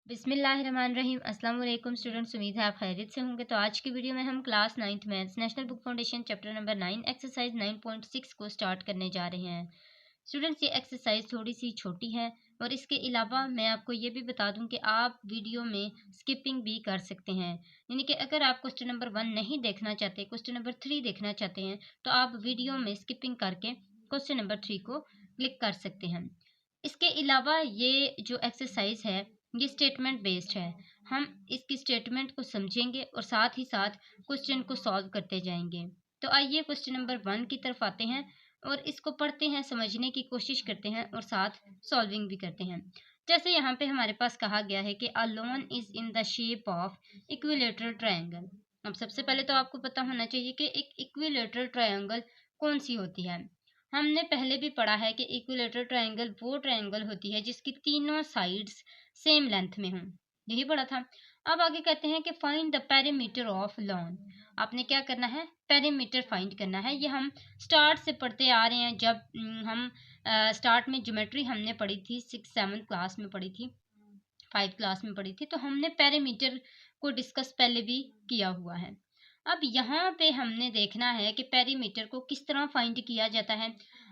बिस्मिल्लाहिर्रहमानिर्रहीम। अस्सलाम वालेकुम स्टूडेंट्स, उम्मीद है आप खैरियत से होंगे। तो आज की वीडियो में हम class 9th maths national book foundation chapter number 9 exercise 9.6 को स्टार्ट करने जा रहे हैं। स्टूडेंट्स, ये एक्सरसाइज थोड़ी सी छोटी है और इसके अलावा मैं आपको ये भी बता दूं कि आप वीडियो में स्किपिंग भी कर सकते हैं। यानी कि अगर आप क्वेश्चन नंबर 1 नहीं देखना चाहते, क्वेश्चन नंबर 3 देखना चाहते हैं, तो आप वीडियो में स्किपिंग करके क्वेश्चन नंबर 3 को क्लिक कर सकते हैं। इसके अलावा ये जो एक्सरसाइज है ये स्टेटमेंट बेस्ड है। हम इसकी स्टेटमेंट को समझेंगे और साथ ही साथ क्वेश्चन को सॉल्व करते जाएंगे। तो आइए क्वेश्चन नंबर 1 की तरफ आते हैं और इसको पढ़ते हैं, समझने की कोशिश करते हैं और साथ सॉल्विंग भी करते हैं। जैसे यहाँ पे हमारे पास कहा गया है कि a lawn is in the shape of equilateral triangle. अब सबसे पहले तो आपको पता होना चाहिए कि एक इक्विलेटरल ट्रायंगल कौन सी होती है। हमने पहले भी पढ़ा है कि इक्विलेटरल ट्रायंगल वो ट्रायंगल होती है जिसकी तीनों साइड्स सेम लेंथ में हों। यही पढ़ा था। अब आगे कहते हैं कि find the perimeter of lawn. आपने क्या करना है, पेरीमीटर फाइंड करना है। ये हम स्टार्ट से पढ़ते आ रहे हैं। जब हम स्टार्ट में ज्योमेट्री हमने पढ़ी थी, 6-7 क्लास में पढ़ी थी, 5 क्लास में पढ़ी थी, तो हमने पेरीमीटर को डिस्कस पहले भी किया हुआ है। अब यहाँ पे हमने देखना है कि पेरीमीटर को किस तरह फाइंड किया जाता है।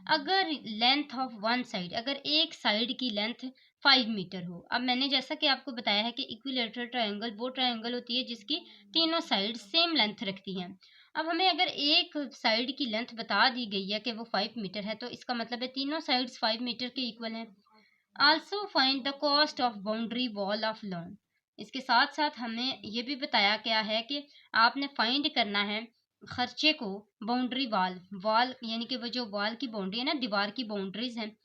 अगर लेंथ ऑफ वन साइड, अगर एक साइड की लेंथ 5 मीटर हो। अब मैंने जैसा कि आपको बताया है कि इक्विलेटरल ट्रायंगल वो ट्रायंगल होती है जिसकी तीनों साइड सेम लेंथ रखती हैं। अब हमें अगर एक साइड की लेंथ बता दी गई है कि वो 5 मीटर है, तो इसका मतलब है तीनों साइड्स 5 मीटर के इक्वल हैं। Also find the cost of boundary wall of lawn. इसके साथ साथ हमें ये भी बताया गया है कि आपने फाइंड करना है खर्चे को बाउंड्री वॉल, वॉल यानी कि वो जो वॉल की बाउंड्री है ना, दीवार की बाउंड्रीज हैं,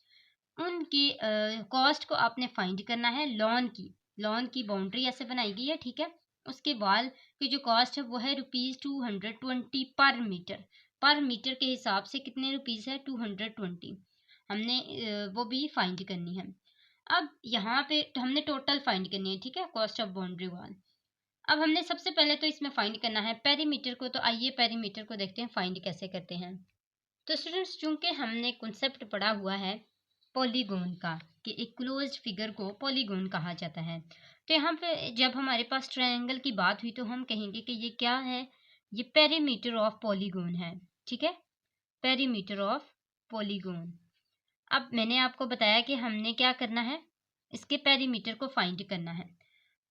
उनकी कॉस्ट को आपने फाइंड करना है। लॉन की बाउंड्री ऐसे बनाई गई है, ठीक है। उसके वॉल की जो कॉस्ट है वो है ₹220 पर मीटर के हिसाब से कितने रुपीस है, 220। हमने वो भी फाइंड करनी है। अब यहाँ पे हमने टोटल फाइंड करनी है, ठीक है, कॉस्ट ऑफ बाउंड्री वॉल। अब हमने सबसे पहले तो इसमें फाइंड करना है पेरीमीटर को। तो आइए पेरीमीटर को देखते हैं फाइंड कैसे करते हैं। तो स्टूडेंट्स, चूंकि हमने कॉन्सेप्ट पढ़ा हुआ है पॉलीगॉन का, कि एक क्लोज्ड फिगर को पॉलीगॉन कहा जाता है, तो यहाँ पे जब हमारे पास ट्रायंगल की बात हुई तो हम कहेंगे कि ये क्या है, ये पेरीमीटर ऑफ पॉलीगॉन है, ठीक है, पेरीमीटर ऑफ पॉलीगॉन। अब मैंने आपको बताया कि हमने क्या करना है, इसके पेरीमीटर को फाइंड करना है।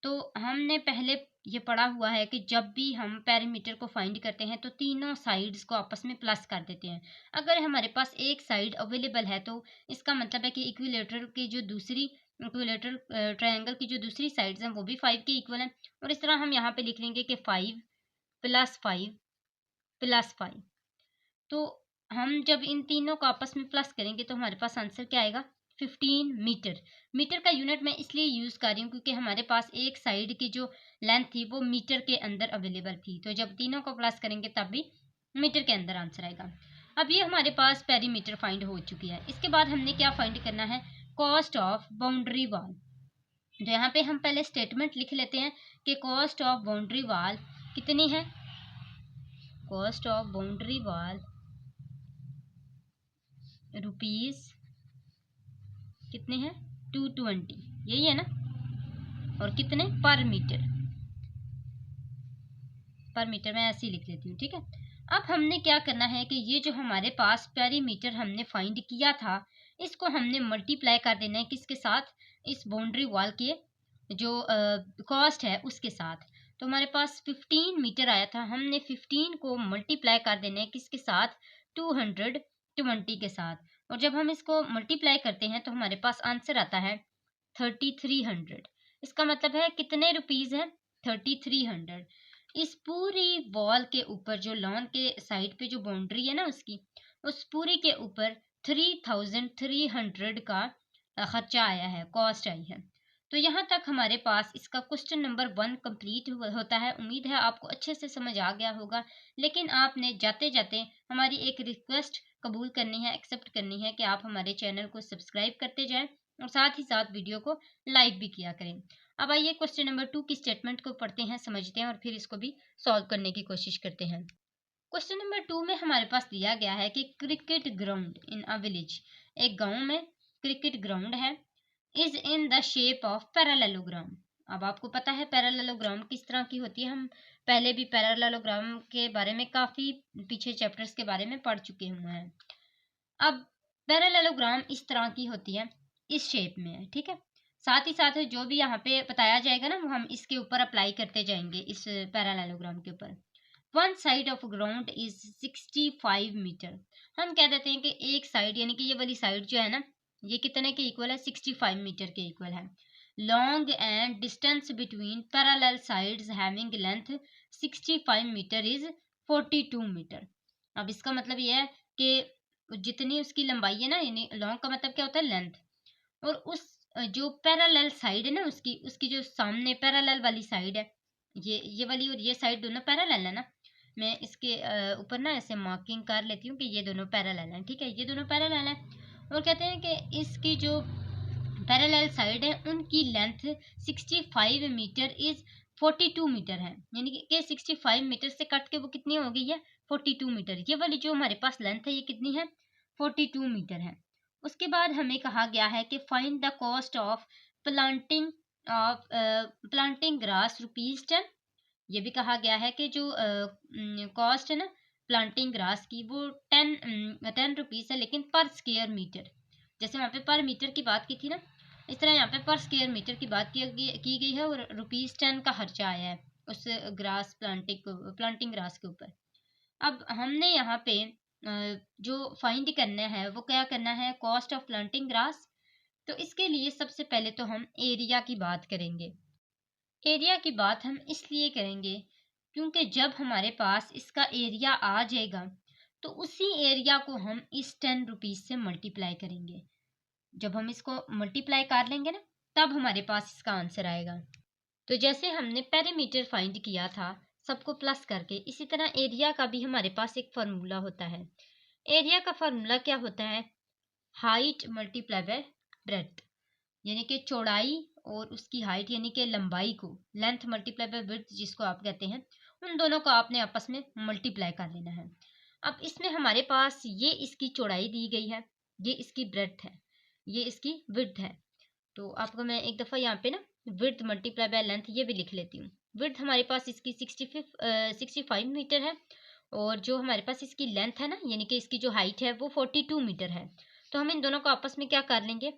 तो हमने पहले ये पढ़ा हुआ है कि जब भी हम पेरीमीटर को फाइंड करते हैं तो तीनों साइड्स को आपस में प्लस कर देते हैं। अगर हमारे पास एक साइड अवेलेबल है तो इसका मतलब है कि इक्विलेटरल ट्रायंगल की जो दूसरी साइड्स हैं वो भी 5 के इक्वल हैं। और इस तरह हम यहाँ पे लिख लेंगे कि 5 + 5 + 5। तो हम जब इन तीनों को आपस में प्लस करेंगे तो हमारे पास आंसर क्या आएगा, 15 मीटर। मीटर का यूनिट मैं इसलिए यूज़ कर रही हूँ क्योंकि हमारे पास एक साइड की जो लेंथ थी वो मीटर के अंदर अवेलेबल थी, तो जब तीनों को प्लस करेंगे तब भी मीटर के अंदर आंसर आएगा। अब ये हमारे पास पेरीमीटर फाइंड हो चुकी है। इसके बाद हमने क्या फाइंड करना है, कॉस्ट ऑफ बाउंड्री वॉल। तो यहाँ पे हम पहले स्टेटमेंट लिख लेते हैं कि कॉस्ट ऑफ बाउंड्री वॉल कितनी है। Cost of boundary wall rupees कितने हैं, 220, यही है ना, और कितने पर मीटर, मैं ऐसे ही लिख लेती हूँ, ठीक है। अब हमने क्या करना है कि ये जो हमारे पास पेरीमीटर हमने फाइंड किया था इसको हमने मल्टीप्लाई कर देना है किसके साथ, इस बाउंड्री वॉल के जो कॉस्ट है उसके साथ। तो हमारे पास 15 मीटर आया था, हमने 15 को मल्टीप्लाई कर देना है किसके साथ, 220 के साथ। और जब हम इसको मल्टीप्लाई करते हैं तो हमारे पास आंसर आता है 3300। इसका मतलब है कितने रुपीस है, 3300। इस पूरी वॉल के ऊपर जो लॉन के साइड पे जो बाउंड्री है ना उसकी, उस पूरी के ऊपर 3300 का खर्चा आया है, कॉस्ट आई है। तो यहाँ तक हमारे पास इसका क्वेश्चन नंबर 1 कंप्लीट होता है। उम्मीद है आपको अच्छे से समझ आ गया होगा। लेकिन आपने जाते जाते हमारी एक रिक्वेस्ट कबूल करनी है, एक्सेप्ट करनी है कि आप हमारे चैनल को सब्सक्राइब करते जाएं और साथ ही साथ वीडियो को लाइक भी किया करें। अब आइए क्वेश्चन नंबर 2 की स्टेटमेंट को पढ़ते हैं, समझते हैं और फिर इसको भी सॉल्व करने की कोशिश करते हैं। क्वेश्चन नंबर 2 में हमारे पास दिया गया है कि cricket ground in a village, एक गांव में क्रिकेट ग्राउंड है, is in the shape of parallelogram. अब आपको पता है पैरेललोग्राम किस तरह की होती है, हम पहले भी पैरेललोग्राम के बारे में काफ़ी पीछे चैप्टर्स के बारे में पढ़ चुके हुए हैं। अब पैरेललोग्राम इस तरह की होती है, इस शेप में है, ठीक है। साथ ही साथ जो भी यहाँ पे बताया जाएगा ना, वो हम इसके ऊपर अप्लाई करते जाएंगे, इस पैरेललोग्राम के ऊपर। One side of ground is 65 metre. हम कह देते हैं कि एक साइड यानी कि ये वाली साइड जो है ना, ये कितने के इक्वल है, 65 मीटर के इक्वल है। Long and distance between parallel sides having length 65 metre is 42 metre. अब इसका मतलब ये है कि जितनी उसकी लंबाई है ना, यानी लॉन्ग का मतलब क्या होता है, लेंथ, और उस जो पैरेलल साइड है ना, उसकी उसकी जो सामने पैरेलल वाली साइड है, ये वाली और ये साइड दोनों पैरेलल है ना। मैं इसके ऊपर ना ऐसे मार्किंग कर लेती हूँ कि ये दोनों पैरेलल हैं, ठीक है, ये दोनों पैरेलल हैं। और कहते हैं कि इसकी जो पैरेलल साइड है उनकी लेंथ 65 मीटर इज 42 मीटर है, यानी कि 65 मीटर से कट के वो कितनी हो गई है, 42 मीटर। ये वाली जो हमारे पास लेंथ है ये कितनी है, 42 मीटर है। उसके बाद हमें कहा गया है कि find the cost of planting grass ₹10। ये भी कहा गया है कि जो कॉस्ट है ना प्लांटिंग ग्रास की, वो 10 रुपीज़ है, लेकिन पर स्क्वायर मीटर। जैसे वहाँ पे पर मीटर की बात की थी ना, इस तरह यहाँ पे पर स्क्वायर मीटर की बात की गई है, और ₹10 का खर्चा आया है उस ग्रास प्लांटिंग ग्रास के ऊपर। अब हमने यहाँ पे जो फाइंड करना है वो क्या करना है, कॉस्ट ऑफ प्लांटिंग ग्रास। तो इसके लिए सबसे पहले तो हम एरिया की बात करेंगे। एरिया की बात हम इसलिए करेंगे क्योंकि जब हमारे पास इसका एरिया आ जाएगा तो उसी एरिया को हम इस 10 रुपीज़ से मल्टीप्लाई करेंगे। जब हम इसको मल्टीप्लाई कर लेंगे ना, तब हमारे पास इसका आंसर आएगा। तो जैसे हमने पेरीमीटर फाइंड किया था सबको प्लस करके, इसी तरह एरिया का भी हमारे पास एक फार्मूला होता है। एरिया का फार्मूला क्या होता है, हाइट मल्टीप्लाई बाय ब्रेड्थ, यानी कि चौड़ाई और उसकी हाइट यानी कि लंबाई को, लेंथ मल्टीप्लाई बाय विड्थ जिसको आप कहते हैं, उन दोनों को आपने आपस में मल्टीप्लाई कर लेना है। अब इसमें हमारे पास ये इसकी चौड़ाई दी गई है, ये इसकी ब्रेड्थ है, ये इसकी विड्थ है। तो आपको मैं एक दफ़ा यहाँ पे ना विड्थ मल्टीप्लाई बाय लेंथ ये भी लिख लेती हूँ। विड्थ हमारे पास इसकी 65 मीटर है, और जो हमारे पास इसकी लेंथ है ना, यानी कि इसकी जो हाइट है वो 42 मीटर है। तो हम इन दोनों को आपस में क्या कर लेंगे,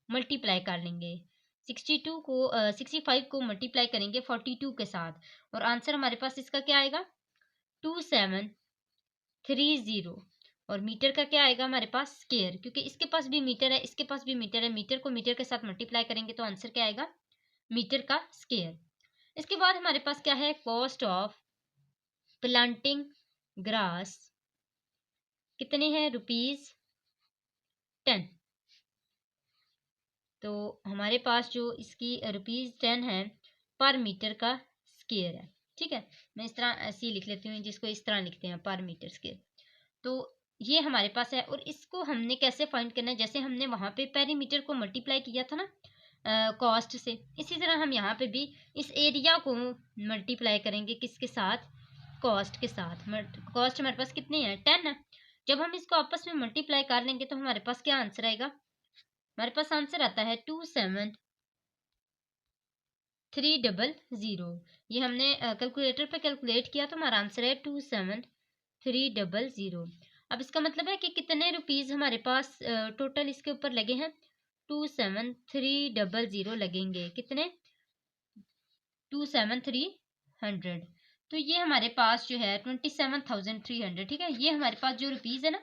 मल्टीप्लाई कर लेंगे। 65 को मल्टीप्लाई करेंगे 42 के साथ, और आंसर हमारे पास इसका क्या आएगा, 2730। और मीटर का क्या आएगा हमारे पास, स्क्वायर, क्योंकि इसके पास भी मीटर है, इसके पास भी मीटर है, मीटर को मीटर के साथ मल्टीप्लाई करेंगे तो आंसर क्या आएगा, मीटर का स्क्वायर। इसके बाद हमारे पास क्या है, कॉस्ट ऑफ प्लांटिंग ग्रास कितने हैं, ₹10। तो हमारे पास जो इसकी ₹10 है पर मीटर का स्क्वायर है, ठीक है। मैं इस तरह ऐसे ही लिख लेती हूँ, जिसको इस तरह लिखते हैं पर मीटर स्क्वायर। तो ये हमारे पास है, और इसको हमने कैसे फाइंड करना है, जैसे हमने वहाँ पे पेरीमीटर को मल्टीप्लाई किया था ना कॉस्ट से, इसी तरह हम यहाँ पे भी इस एरिया को मल्टीप्लाई करेंगे किसके साथ, कॉस्ट के साथ। कॉस्ट हमारे पास कितनी है, 10 है। जब हम इसको आपस में मल्टीप्लाई कर लेंगे तो हमारे पास क्या आंसर आएगा, हमारे पास आंसर आता है 27300। ये हमने कैलकुलेटर पे कैलकुलेट किया तो हमारा आंसर है 27300। अब इसका मतलब है कि कितने रुपीज़ हमारे पास टोटल इसके ऊपर लगे हैं, 27300 लगेंगे, कितने, 27300। तो ये हमारे पास जो है 27300, ठीक है। ये हमारे पास जो रुपीज़ है ना,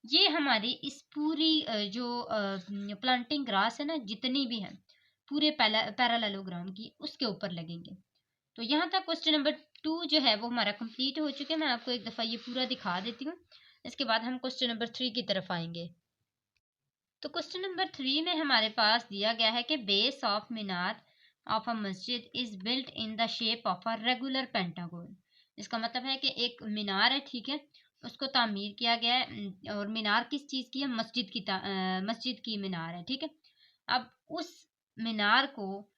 ये हमारी इस पूरी जो प्लांटिंग ग्रास है ना, जितनी भी है पूरे पैरेललोग्राम की, उसके ऊपर लगेंगे। तो यहाँ तक क्वेश्चन नंबर 2 जो है वो हमारा कंप्लीट हो चुके हैं। मैं आपको एक दफ़ा ये पूरा दिखा देती हूँ, इसके बाद हम क्वेश्चन नंबर 3 की तरफ आएंगे। तो क्वेश्चन नंबर 3 में हमारे पास दिया गया है कि बेस ऑफ मीनार ऑफ अ मस्जिद is built in the shape of a regular pentagon. इसका मतलब है कि एक मीनार है, ठीक है, उसको तामीर किया गया है, और मीनार किस चीज़ की है, मस्जिद की मीनार है, ठीक है। अब उस मीनार को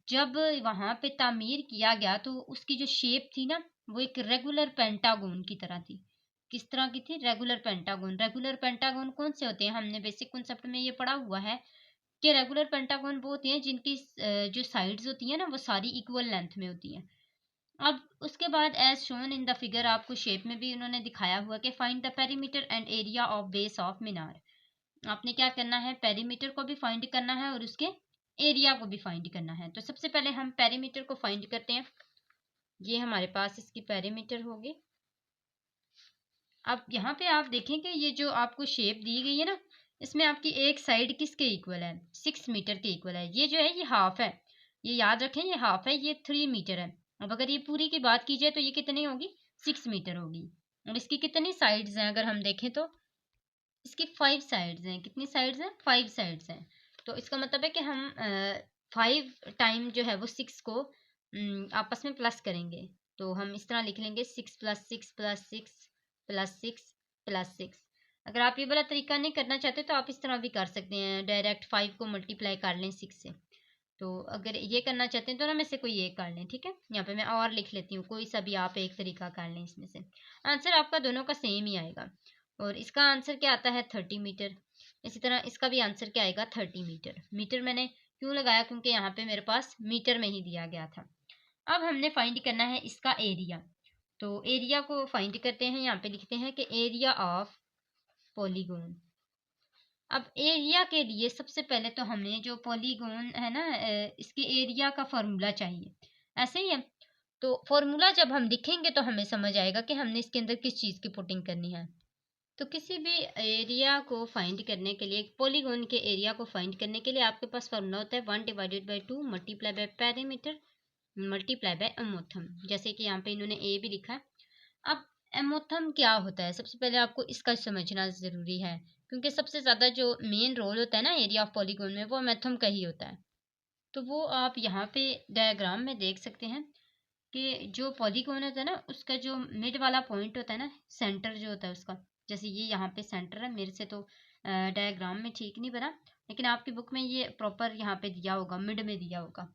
जब वहाँ पे तामीर किया गया तो उसकी जो शेप थी ना, वो एक रेगुलर पेंटागोन की तरह थी। किस तरह की थी, रेगुलर पेंटागोन। रेगुलर पेंटागोन कौन से होते हैं, हमने बेसिक कॉन्सेप्ट में ये पढ़ा हुआ है कि रेगुलर पेंटागन वो होती हैं जिनकी जो साइड्स होती हैं ना वो सारी इक्वल लेंथ में होती हैं। अब उसके बाद as shown in the figure, आपको शेप में भी उन्होंने दिखाया हुआ कि find the perimeter and area of base of मीनार। आपने क्या करना है, पेरीमीटर को भी फाइंड करना है और उसके एरिया को भी फाइंड करना है। तो सबसे पहले हम पेरीमीटर को फाइंड करते हैं। ये हमारे पास इसकी पेरीमीटर होगी। अब यहाँ पे आप देखें कि ये जो आपको शेप दी गई है ना, इसमें आपकी एक साइड किसके इक्वल है, 6 मीटर के इक्वल है। ये जो है ये हाफ है, ये याद रखें, ये हाफ है, ये 3 मीटर है। अब अगर ये पूरी की बात की जाए तो ये कितनी होगी, 6 मीटर होगी। और इसकी कितनी साइड्स हैं अगर हम देखें तो इसकी 5 साइड्स हैं। कितनी साइड्स हैं, 5 साइड्स हैं। तो इसका मतलब है कि हम 5 टाइम जो है वो 6 को आपस में प्लस करेंगे। तो हम इस तरह लिख लेंगे 6+6+6+6+6। अगर आप ये वाला तरीका नहीं करना चाहते तो आप इस तरह भी कर सकते हैं, डायरेक्ट 5 को मल्टीप्लाई कर लें 6 से। तो अगर ये करना चाहते हैं तो ना में से कोई एक कर लें, ठीक है। यहाँ पे मैं और लिख लेती हूँ, कोई सा भी आप एक तरीका कर लें इसमें से। आंसर आपका दोनों का सेम ही आएगा। और इसका आंसर क्या आता है, 30 मीटर। इसी तरह इसका भी आंसर क्या आएगा, 30 मीटर। मीटर मैंने क्यों लगाया, क्योंकि यहाँ पे मेरे पास मीटर में ही दिया गया था। अब हमने फाइंड करना है इसका एरिया। तो एरिया को फाइंड करते हैं। यहाँ पे लिखते हैं कि एरिया ऑफ पॉलीगोन। अब एरिया के लिए सबसे पहले तो हमें जो पॉलीगोन है ना, इसके एरिया का फॉर्मूला चाहिए, ऐसे ही है। तो फॉर्मूला जब हम लिखेंगे तो हमें समझ आएगा कि हमने इसके अंदर किस चीज़ की पुटिंग करनी है। तो किसी भी एरिया को फाइंड करने के लिए, पॉलीगोन के एरिया को फाइंड करने के लिए आपके पास फॉर्मूला होता है 1/2 multiply by perimeter multiply by apothem. जैसे कि यहाँ पे इन्होंने ए भी लिखा है। अब एमोथम क्या होता है, सबसे पहले आपको इसका समझना ज़रूरी है, क्योंकि सबसे ज़्यादा जो मेन रोल होता है ना एरिया ऑफ पॉलीगोन में, वो एमोथम का ही होता है। तो वो आप यहाँ पे डायग्राम में देख सकते हैं कि जो पॉलीगोन होता है ना, उसका जो मिड वाला पॉइंट होता है ना, सेंटर जो होता है उसका, जैसे ये यहाँ पे सेंटर है। मेरे से तो डायग्राम में ठीक नहीं बना, लेकिन आपकी बुक में ये प्रॉपर यहाँ पे दिया होगा, मिड में दिया होगा।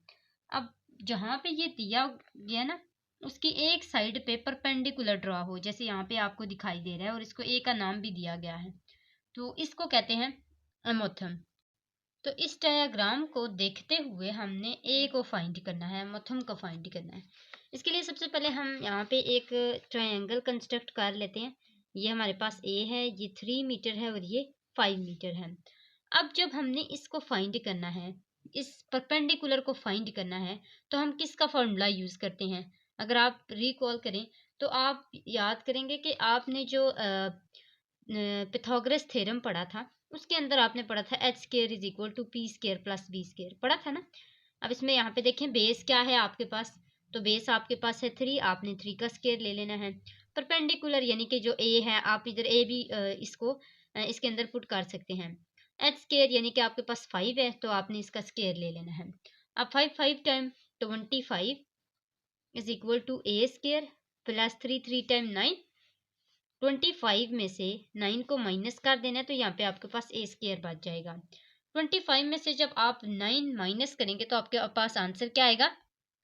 अब जहाँ पे ये दिया गया ना, उसकी एक साइड पे परपेंडिकुलर ड्रॉ हो, जैसे यहाँ पे आपको दिखाई दे रहा है, और इसको ए का नाम भी दिया गया है। तो इसको कहते हैं एमोथम। तो इस डायग्राम को देखते हुए हमने ए को फाइंड करना है, एमोथम को फाइंड करना है। इसके लिए सबसे पहले हम यहाँ पे एक ट्रायंगल कंस्ट्रक्ट कर लेते हैं। ये हमारे पास ए है, ये 3 मीटर है और ये 5 मीटर है। अब जब हमने इसको फाइंड करना है, इस परपेंडिकुलर को फाइंड करना है, तो हम किसका फॉर्मूला यूज़ करते हैं। अगर आप रिकॉल करें तो आप याद करेंगे कि आपने जो पिथागोरस थ्योरम पढ़ा था, उसके अंदर आपने पढ़ा था H square is equal to P square plus B square, पढ़ा था ना। अब इसमें यहाँ पे देखें बेस क्या है आपके पास, तो बेस आपके पास है 3, आपने 3 का स्क्वायर ले लेना है। परपेंडिकुलर यानी कि जो ए है, आप इधर ए भी इसको इसके अंदर पुट कर सकते हैं। एच स्क्वायर यानी कि आपके पास 5 है, तो आपने इसका स्क्वायर ले लेना है। अब 5 time 25 is equal to A square plus 3 time 9। 25 में से 9 को माइनस कर देना है, तो यहाँ पे आपके पास ए स्क्वायर बच जाएगा। 25 में से जब आप 9 माइनस करेंगे तो आपके पास आंसर क्या आएगा,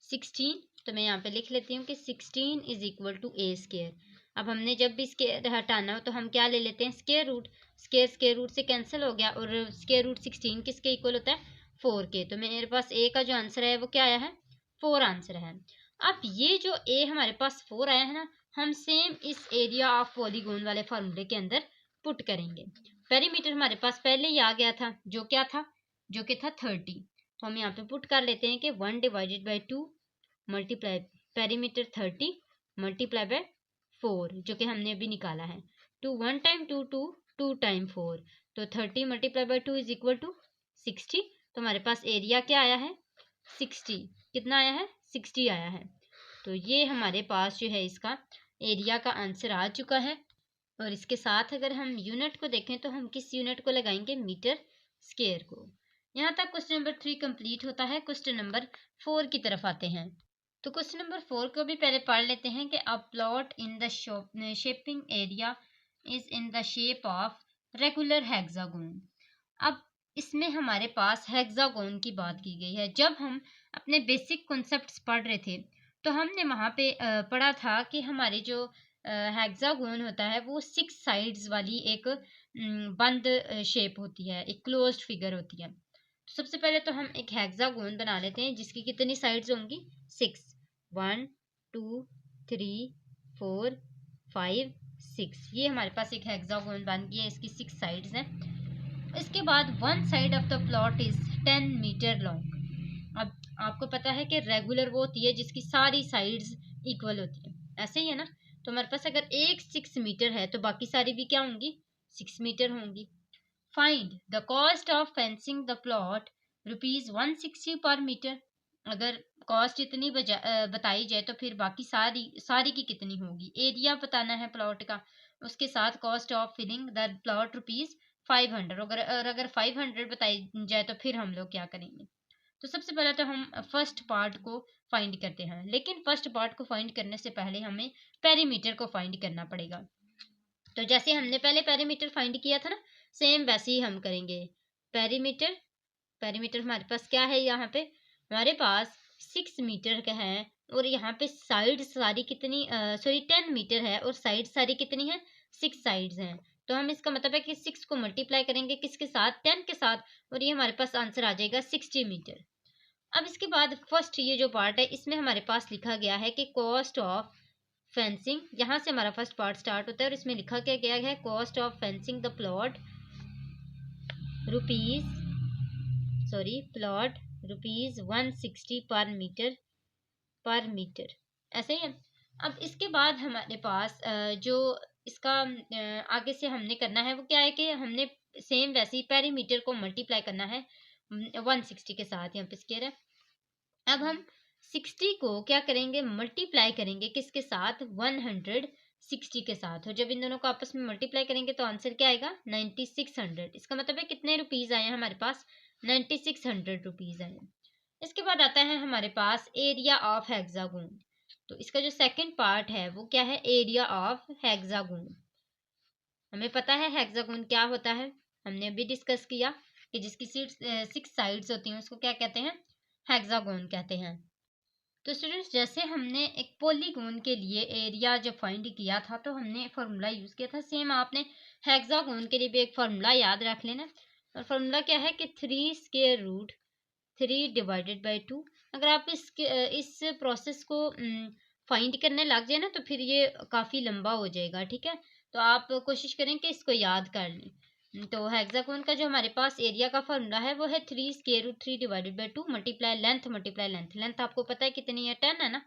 16। तो मैं यहाँ पे लिख लेती हूँ कि 16 is equal to A square. अब हमने जब भी स्क्वायर हटाना हो तो हम क्या ले लेते हैं, स्क्वायर रूट। स्क्वायर रूट से कैंसिल हो गया, और स्क्वायर रूट 16 किसके इक्वल होता है, 4 के। तो मेरे पास ए का जो आंसर है वो क्या आया है, 4 आंसर है। अब ये जो ए हमारे पास 4 आया है ना, हम सेम इस एरिया ऑफ पॉलीगोन वाले फार्मूले के अंदर पुट करेंगे। पेरीमीटर हमारे पास पहले ही आ गया था, जो क्या था, जो कि था 30। तो हम यहाँ पे पुट कर लेते हैं कि 1/2 मल्टीप्लाई पेरीमीटर 30 मल्टीप्लाई बाय 4, जो कि हमने अभी निकाला है। 1 टाइम 2 2 टाइम 4, तो 30 multiply by 2 is equal to 60। तो हमारे पास एरिया क्या आया है, 60। कितना आया है, 60 आया है। तो ये हमारे पास जो है इसका एरिया का आंसर आ चुका है। और इसके साथ अगर हम यूनिट को देखें तो हम किस यूनिट को लगाएंगे, मीटर स्क्वायर को। यहाँ तक क्वेश्चन नंबर 3 कंप्लीट होता है। क्वेश्चन नंबर 4 की तरफ आते हैं। तो क्वेश्चन नंबर 4 को भी पहले पढ़ लेते हैं कि a plot in the shaping area is in the shape of regular hexagon. अब इसमें हमारे पास हेक्सागोन की बात की गई है। जब हम अपने बेसिक कॉन्सेप्ट्स पढ़ रहे थे तो हमने वहाँ पे पढ़ा था कि हमारे जो हेक्सागोन होता है वो 6 साइड्स वाली एक बंद शेप होती है, एक क्लोज्ड फिगर होती है। तो सबसे पहले तो हम एक हेक्सागोन बना लेते हैं जिसकी कितनी साइड्स होंगी, 6, 1 2 3 4 5 6। ये हमारे पास एक हेक्सागोन बन गया, इसकी 6 साइड्स हैं। इसके बाद one side of the plot is 10 metre long. अब आपको पता है कि रेगुलर वो होती है जिसकी सारी साइड्स इक्वल होती है, ऐसे ही है ना। तो हमारे पास अगर एक 6 मीटर है तो बाकी सारी भी क्या होंगी, 6 मीटर होंगी। Find the cost of fencing the plot, ₹160 पर मीटर। अगर कॉस्ट इतनी बताई जाए तो फिर बाकी सारी सारी की कितनी होगी। एरिया बताना है प्लॉट का, उसके साथ cost of filling the plot ₹500। अगर 500 बताई जाए तो फिर हम लोग क्या करेंगे। तो सबसे पहले तो हम फर्स्ट पार्ट को फाइंड करते हैं, लेकिन फर्स्ट पार्ट को फाइंड करने से पहले हमें पेरीमीटर को फाइंड करना पड़ेगा। तो जैसे हमने पहले पेरीमीटर फाइंड किया था ना, सेम वैसे ही हम करेंगे। पेरीमीटर पेरीमीटर हमारे पास क्या है, यहाँ पे हमारे पास 6 मीटर का है और यहाँ पे साइड सारी कितनी, सॉरी 10 मीटर है और साइड सारी कितनी है, 6 साइड्स हैं। तो हम इसका मतलब है कि 6 को मल्टीप्लाई करेंगे किसके साथ, 10 के साथ, और ये हमारे पास आंसर आ जाएगा 60 मीटर। अब इसके बाद फर्स्ट ये जो पार्ट है इसमें हमारे पास लिखा गया है कि कॉस्ट ऑफ फेंसिंग, यहाँ से हमारा फर्स्ट पार्ट स्टार्ट होता है और इसमें लिखा क्या गया है, cost of fencing the plot plot ₹160 पर मीटर, ऐसे ही है। अब इसके बाद हमारे पास जो इसका आगे से हमने करना है वो क्या है कि हमने सेम वैसे ही पेरीमीटर को मल्टीप्लाई करना है 160 के साथ, यहाँ पे स्क्वायर है। अब हम 60 को क्या करेंगे, मल्टीप्लाई करेंगे किसके साथ, 160 के साथ। और जब इन दोनों को आपस में मल्टीप्लाई करेंगे तो आंसर क्या आएगा, 9600। इसका मतलब है कितने रुपीज आए हैं हमारे पास, 9600 रुपीज आए हैं। इसके बाद आता है हमारे पास एरिया ऑफ हेक्सागोन। तो इसका जो सेकंड पार्ट है वो क्या है, एरिया ऑफ हेक्सागोन। हमें पता है हेक्सागोन क्या होता है, हमने अभी डिस्कस किया कि जिसकी 6 साइड्स होती हैं उसको क्या कहते हैं, हेक्सागोन कहते हैं। तो स्टूडेंट्स जैसे हमने एक पॉलीगोन के लिए एरिया जब फाइंड किया था तो हमने फार्मूला यूज़ किया था, सेम आपने हेक्सागोन के लिए भी एक फार्मूला याद रख लेना। और फार्मूला क्या है कि 3√3/2। अगर आप इस प्रोसेस को फाइंड करने लग जाए ना तो फिर ये काफ़ी लंबा हो जाएगा, ठीक है। तो आप कोशिश करें कि इसको याद कर लें। तो हेक्सागोन का जो हमारे पास एरिया का फॉर्मूला है वो है 3√3/2 मल्टीप्लाई लेंथ आपको पता है कितनी है, 10 है ना।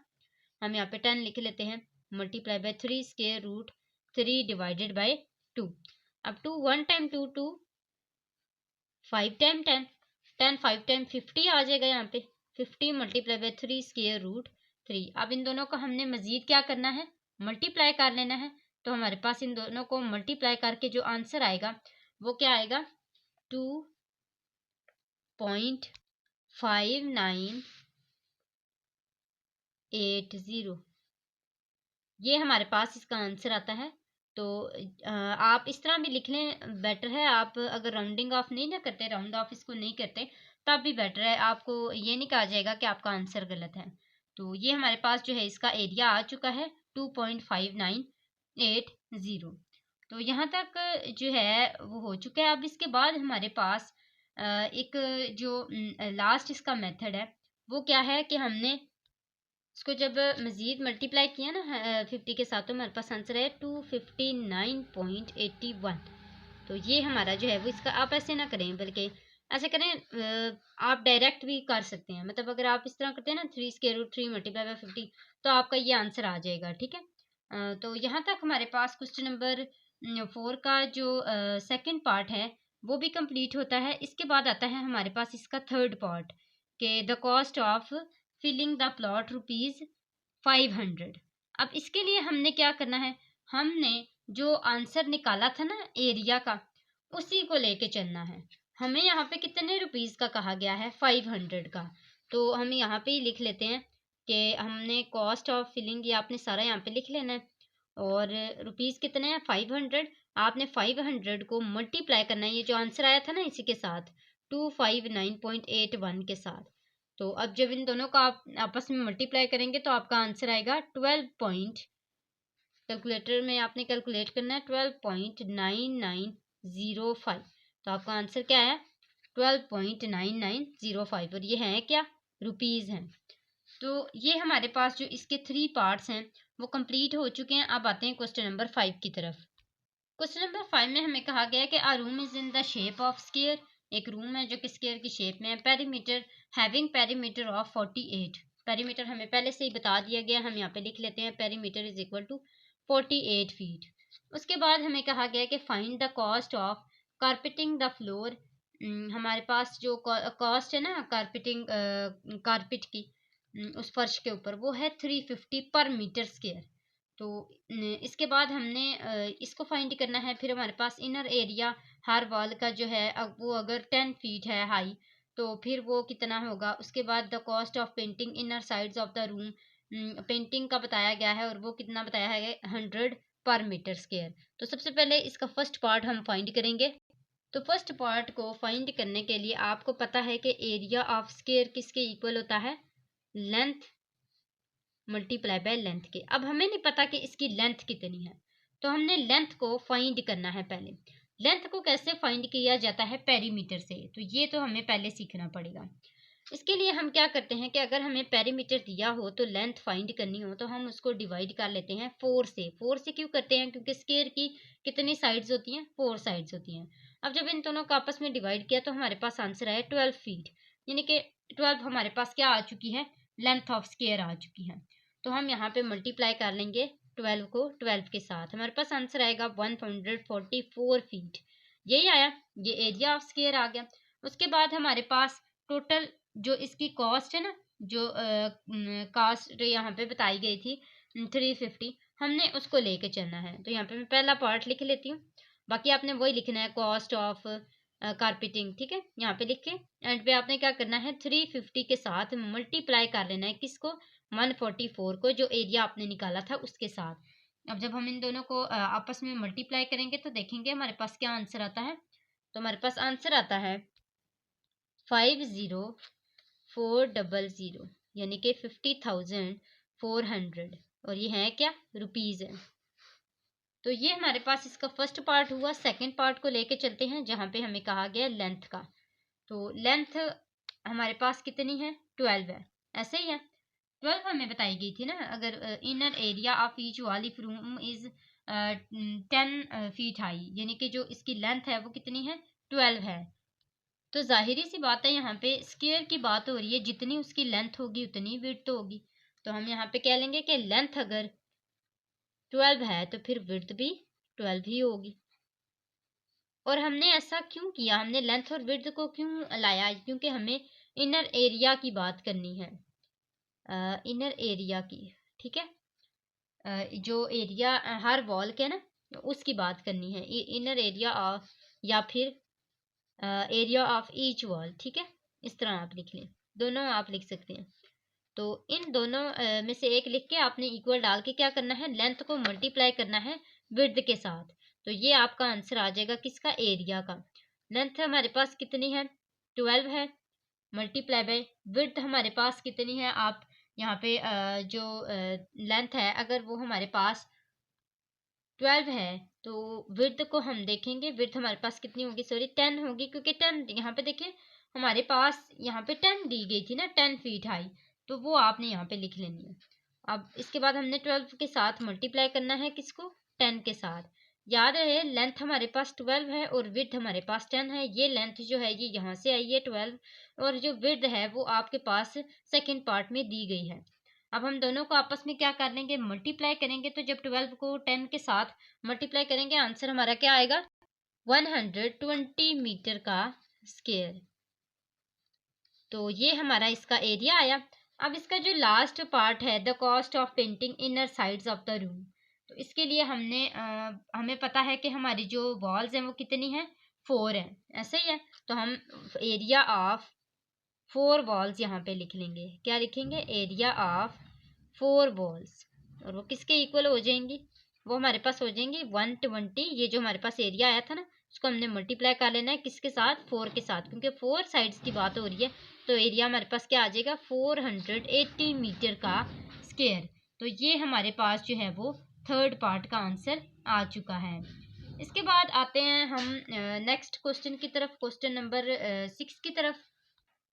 हम यहाँ पे 10 लिख लेते हैं, मल्टीप्लाई बाय 3√3/2। अब 2 1 टाइम 2 2, 5 टाइम 10, 10 5 टाइम 50 आ जाएगा यहाँ पे, 50 मल्टीप्लाई बाय 3√3। अब इन दोनों को हमने मजीद क्या करना है, मल्टीप्लाई कर लेना है। तो हमारे पास इन दोनों को मल्टीप्लाई करके जो आंसर आएगा वो क्या आएगा, 2.5980। ये हमारे पास इसका आंसर आता है। तो आप इस तरह भी लिख लें, बेटर है। आप अगर राउंडिंग ऑफ नहीं ना करते, राउंड ऑफ इसको नहीं करते, तब भी बेटर है, आपको ये नहीं कहा जाएगा कि आपका आंसर गलत है। तो ये हमारे पास जो है इसका एरिया आ चुका है 2.5980। तो यहाँ तक जो है वो हो चुका है। अब इसके बाद हमारे पास एक जो लास्ट इसका मेथड है वो क्या है कि हमने इसको जब मज़ीद मल्टीप्लाई किया ना 50 के साथ तो हमारे पास आंसर है 259.81। तो ये हमारा जो है वो इसका, आप ऐसे ना करें बल्कि ऐसे करें, आप डायरेक्ट भी कर सकते हैं। मतलब अगर आप इस तरह करते हैं ना 3√3 मल्टीप्लाई बाय 50 तो आपका ये आंसर आ जाएगा, ठीक है। तो यहाँ तक हमारे पास क्वेश्चन नंबर 4 का जो सेकंड पार्ट है वो भी कंप्लीट होता है। इसके बाद आता है हमारे पास इसका थर्ड पार्ट के the cost of filling the plot ₹500। अब इसके लिए हमने क्या करना है, हमने जो आंसर निकाला था ना एरिया का उसी को लेके चलना है। हमें यहाँ पे कितने रुपीस का कहा गया है, 500 का। तो हम यहाँ पे ही लिख लेते हैं कि हमने कॉस्ट ऑफ फिलिंग, ये आपने सारा यहाँ पे लिख लेना है। और रुपीस कितने हैं, 500। आपने 500 को मल्टीप्लाई करना है, ये जो आंसर आया था ना इसी के साथ, 259.81 के साथ। तो अब जब इन दोनों का आप आपस में मल्टीप्लाई करेंगे तो आपका आंसर आएगा 12 कैलकुलेटर में आपने कैलकुलेट करना है 12.9905। तो आपका आंसर क्या है, 12.9905 और ये हैं क्या, रुपीज़ हैं। तो ये हमारे पास जो इसके 3 पार्ट्स हैं वो कंप्लीट हो चुके हैं। अब आते हैं क्वेश्चन नंबर 5 की तरफ। क्वेश्चन नंबर 5 में हमें कहा गया है कि a room is in the shape of square, एक रूम है जो कि स्क्वायर की शेप में है। Perimeter having perimeter of 48, perimeter हमें पहले से ही बता दिया गया, हम यहाँ पे लिख लेते हैं perimeter is equal to 48 feet. उसके बाद हमें कहा गया कि find the cost of carpeting the floor, हमारे पास जो कॉस्ट है ना कारपेटिंग कारपेट की उस फर्श के ऊपर, वो है 350 पर मीटर स्क्वायर। तो इसके बाद हमने इसको फाइंड करना है। फिर हमारे पास इनर एरिया हर वॉल का जो है वो अगर 10 फीट है हाई तो फिर वो कितना होगा। उसके बाद the cost of painting inner sides of the room, painting का बताया गया है और वो कितना बताया है 100 पर मीटर स्क्वायर। तो सबसे पहले इसका फर्स्ट पार्ट हम फाइंड करेंगे। तो फर्स्ट पार्ट को फाइंड करने के लिए आपको पता है कि एरिया ऑफ स्क्वायर किसके इक्वल होता है, लेंथ मल्टीप्लाई बाय लेंथ के। अब हमें नहीं पता कि इसकी लेंथ कितनी है, तो हमने लेंथ को फाइंड करना है। पहले लेंथ को कैसे फाइंड किया जाता है, पेरीमीटर से, तो ये तो हमें पहले सीखना पड़ेगा। इसके लिए हम क्या करते हैं कि अगर हमें पेरीमीटर दिया हो तो लेंथ फाइंड करनी हो तो हम उसको डिवाइड कर लेते हैं 4 से। 4 से क्यों करते हैं, क्योंकि स्क्वायर की कितनी साइड्स होती हैं, 4 साइड्स होती हैं। अब जब इन दोनों को आपस में डिवाइड किया तो हमारे पास आंसर आया 12 फीट, यानी कि 12 हमारे पास क्या आ चुकी है, लेंथ ऑफ स्क्वायर आ चुकी है। तो हम यहाँ पे मल्टीप्लाई कर लेंगे 12 को 12 के साथ, हमारे पास आंसर आएगा 144 फीट। यही आया, ये एरिया ऑफ स्क्वायर आ गया। उसके बाद हमारे पास टोटल जो इसकी कॉस्ट है ना, जो कॉस्ट यहाँ पे बताई गई थी 350, हमने उसको लेके चलना है। तो यहाँ पे मैं पहला पार्ट लिख लेती हूँ, बाकी आपने वही लिखना है, कॉस्ट ऑफ कारपेटिंग, ठीक है। यहाँ पे लिख के एंड पे आपने क्या करना है 350 के साथ मल्टीप्लाई कर लेना है किसको, 144 को, जो एरिया आपने निकाला था उसके साथ। अब जब हम इन दोनों को आपस में मल्टीप्लाई करेंगे तो देखेंगे हमारे पास क्या आंसर आता है। तो हमारे पास आंसर आता है 50,400, यानी कि 50,400, और ये है क्या, रुपीज़ है। तो ये हमारे पास इसका फर्स्ट पार्ट हुआ। सेकंड पार्ट को लेके चलते हैं जहाँ पे हमें कहा गया लेंथ का। तो लेंथ हमारे पास कितनी है, 12 है, ऐसे ही है। 12 हमें बताई गई थी ना, अगर inner area of each wall if room is 10 feet high, यानी कि जो इसकी लेंथ है वो कितनी है, 12 है। तो जाहिरी सी बात है यहाँ पे स्क्वायर की बात हो रही है, जितनी उसकी लेंथ होगी उतनी विड्थ होगी। तो हम यहाँ पे कह लेंगे कि लेंथ अगर 12 है तो फिर विड्थ भी 12 ही होगी। और हमने ऐसा क्यों किया, हमने लेंथ और विड्थ को क्यों लाया, क्योंकि हमें इनर एरिया की बात करनी है, इनर एरिया की, ठीक है। जो एरिया हर वॉल के ना उसकी बात करनी है, इनर एरिया ऑफ या फिर एरिया ऑफ ईच वॉल, ठीक है। इस तरह आप लिख लें, दोनों आप लिख सकते हैं। तो इन दोनों में से एक लिख के आपने इक्वल डाल के क्या करना है, लेंथ को मल्टीप्लाई करना है विड्थ के साथ। तो ये आपका आंसर आ जाएगा किसका, एरिया का। लेंथ हमारे पास कितनी है, 12 है, मल्टीप्लाई बाय विड्थ हमारे पास कितनी है। आप यहाँ पे जो लेंथ है अगर वो हमारे पास 12 है तो विड्थ को हम देखेंगे, विड्थ हमारे पास कितनी होगी, सॉरी 10 होगी, क्योंकि 10 यहाँ पे देखिए हमारे पास यहाँ पे 10 दी गई थी ना, 10 फीट हाई, तो वो आपने यहाँ पे लिख लेनी है। अब इसके बाद हमने 12 के साथ मल्टीप्लाई करना है किसको, 10 के साथ। याद रहे लेंथ हमारे पास 12 है और विड्थ हमारे पास 10 है। ये लेंथ जो है ये यहाँ से आई है 12, और जो विड्थ है वो आपके पास सेकेंड पार्ट में दी गई है। अब हम दोनों को आपस में क्या कर लेंगे, मल्टीप्लाई करेंगे। तो जब 12 को 10 के साथ मल्टीप्लाई करेंगे आंसर हमारा क्या आएगा, 120 मीटर का स्क्वायर। तो ये हमारा इसका एरिया आया। अब इसका जो लास्ट पार्ट है, the cost of painting inner sides of the room, तो इसके लिए हमें पता है कि हमारी जो वॉल्स हैं वो कितनी है, 4 है, ऐसे ही है। तो हम एरिया ऑफ 4 वॉल्स यहाँ पे लिख लेंगे, क्या लिखेंगे, एरिया ऑफ 4 वॉल्स, और वो किसके इक्वल हो जाएंगी, वो हमारे पास हो जाएंगी 120। ये जो हमारे पास एरिया आया था ना उसको हमने मल्टीप्लाई कर लेना है किसके साथ, 4 के साथ, क्योंकि 4 साइड्स की बात हो रही है। तो एरिया हमारे पास क्या आ जाएगा, 480 मीटर का स्क्वायर। तो ये हमारे पास जो है वो थर्ड पार्ट का आंसर आ चुका है। इसके बाद आते हैं हम नेक्स्ट क्वेश्चन की तरफ, क्वेश्चन नंबर 6 की तरफ।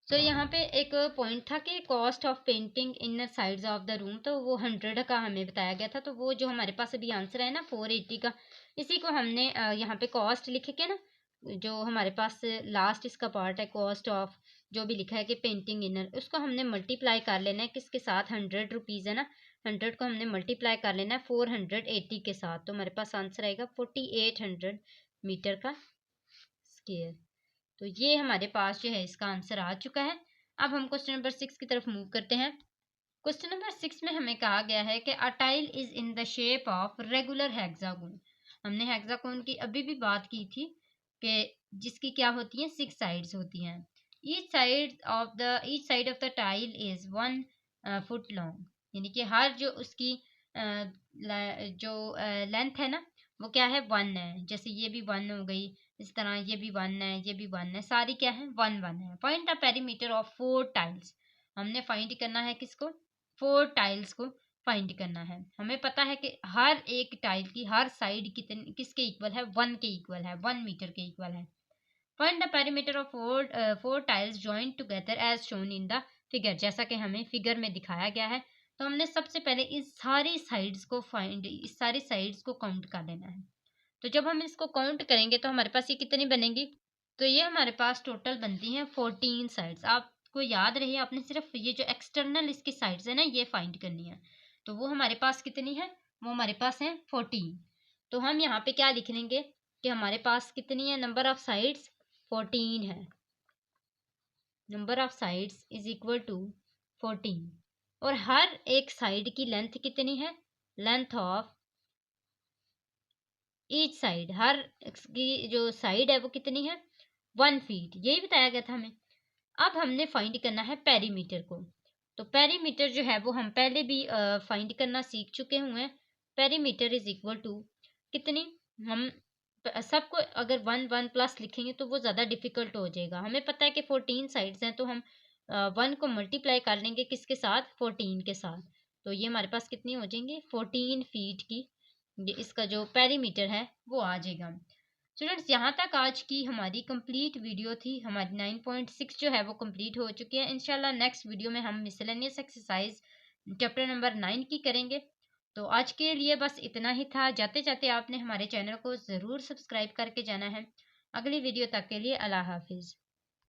तो यहाँ पे एक पॉइंट था कि cost of painting inner sides of the room, तो वो 100 का हमें बताया गया था। तो वो जो हमारे पास अभी आंसर है ना 480 का, इसी को हमने यहाँ पे कॉस्ट लिख के ना, जो हमारे पास लास्ट इसका पार्ट है कॉस्ट ऑफ, जो भी लिखा है कि पेंटिंग इनर, उसको हमने मल्टीप्लाई कर लेना है किसके साथ, 100 रुपीज़ है ना, 100 को हमने मल्टीप्लाई कर लेना है 480 के साथ। तो हमारे पास आंसर आएगा 4800 मीटर का स्क्वायर। तो ये हमारे पास जो है इसका आंसर आ चुका है। अब हम क्वेश्चन नंबर 6 की तरफ मूव करते हैं। क्वेश्चन नंबर 6 में हमें कहा गया है कि a tile is in the shape of regular hexagon. हमने हेक्सागोन की अभी भी बात की थी कि जिसकी क्या होती है, 6 साइड्स होती हैं। Each side of the tile is 1 foot long, यानी कि हर जो उसकी जो लेंथ है ना वो क्या है, 1 है। जैसे ये भी 1 हो गई, इस तरह ये भी 1 है, ये भी 1 है, सारी क्या है 1 1 है। Find the perimeter of 4 tiles. हमने फाइंड करना है किसको, 4 टाइल्स को फाइंड करना है। हमें पता है कि हर एक टाइल की हर साइड कितने किसके इक्वल है, 1 के इक्वल है, 1 मीटर के इक्वल है। Find the perimeter of 4 tiles joint together as shown in the figure. जैसा कि हमें फिगर में दिखाया गया है। तो हमने सबसे पहले इस सारी साइड्स को काउंट कर लेना है। तो जब हम इसको काउंट करेंगे तो हमारे पास ये कितनी बनेंगी, तो ये हमारे पास टोटल बनती हैं 14 साइड्स। आपको याद रहे, आपने सिर्फ ये जो एक्सटर्नल इसकी साइड्स है ना ये फाइंड करनी है। तो वो हमारे पास कितनी है, वो हमारे पास है 14। तो हम यहाँ पे क्या लिख लेंगे कि हमारे पास कितनी है, नंबर ऑफ साइड्स 14 है। Number of sides is equal to 14। और हर एक साइड की लेंथ कितनी है, लेंथ ऑफ ईच साइड, हर की जो साइड है वो कितनी है, 1 फीट, यही बताया गया था हमें। अब हमने फाइंड करना है पेरीमीटर को। तो पेरीमीटर जो है वो हम पहले भी फाइंड करना सीख चुके हुए हैं। पेरीमीटर इज इक्वल टू कितनी, हम सबको अगर 1 1 प्लस लिखेंगे तो वो ज़्यादा डिफिकल्ट हो जाएगा। हमें पता है कि 14 साइड्स हैं, तो हम 1 को मल्टीप्लाई कर लेंगे किसके साथ, 14 के साथ। तो ये हमारे पास कितनी हो जाएंगी, 14 फीट की ये इसका जो पेरीमीटर है वो आ जाएगा। स्टूडेंट्स, यहाँ तक आज की हमारी कंप्लीट वीडियो थी। हमारी 9.6 जो है वो कंप्लीट हो चुकी है। इंशाल्लाह नेक्स्ट वीडियो में हम मिसलेनियस एक्सरसाइज चैप्टर नंबर 9 की करेंगे। तो आज के लिए बस इतना ही था। जाते जाते आपने हमारे चैनल को ज़रूर सब्सक्राइब करके जाना है। अगली वीडियो तक के लिए अल्लाह हाफिज़।